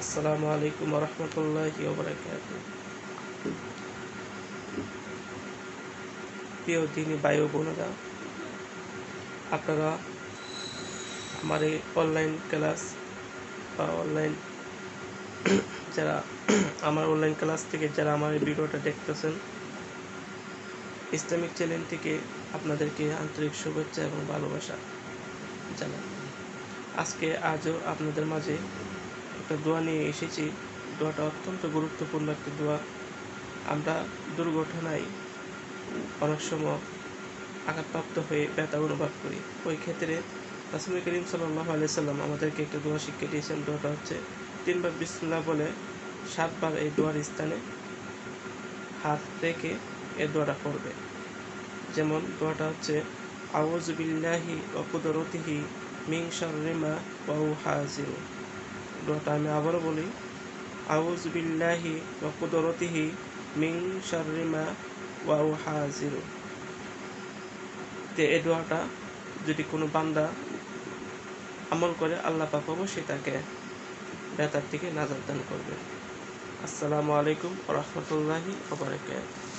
আসসালামু আলাইকুম ওয়া রাহমাতুল্লাহি ওয়া বারাকাতুহু। প্রিয় দিনী ভাই ও বোনেরা, আপনারা আমার এই অনলাইন ক্লাস বা যারা আমার অনলাইন ক্লাস থেকে যারা আমার এই ভিডিওটা দেখতেছেন, ইসলামিক চ্যানেল থেকে আপনাদেরকে আন্তরিক শুভেচ্ছা এবং ভালোবাসা জানাই। আজও আপনাদের মাঝে একটা দোয়া নিয়ে এসেছি। দোয়াটা অত্যন্ত গুরুত্বপূর্ণ একটি দোয়া। আমরা দুর্ঘটনায় অনেক সময় আঘাতপ্রাপ্ত হয়ে ব্যথা অনুভব করি। ওই ক্ষেত্রে রাসূল করিম সাল্লাল্লাহু আলাইহি সাল্লাম আমাদেরকে একটা দোয়া শিক্ষা দিয়েছেন। দোয়াটা হচ্ছে 3 বার বিসমিল্লাহ বলে 7 বার এই দোয়ার স্থানে হাত রেখে এই দোয়াটা পড়বে। যেমন দোয়াটা হচ্ছে আউযু বিল্লাহি ওয়া কুদরতিহি মিন শাররি মা ওয়াহুযাজিরু। দোয়াটা আমি আবারও বলি, আউযু বিল্লাহি ওয়া কুদরতিহি মিন শাররি মা ওয়াহুযাজিরু। এই দোয়াটা যদি কোনো বান্দা আমল করে, আল্লাহ পাক অবশ্যই তাকে ব্যথার থেকে নাজাত দান করবে। আসসালামু আলাইকুম ওয়া রাহমাতুল্লাহি ওয়া বারাকাতুহু।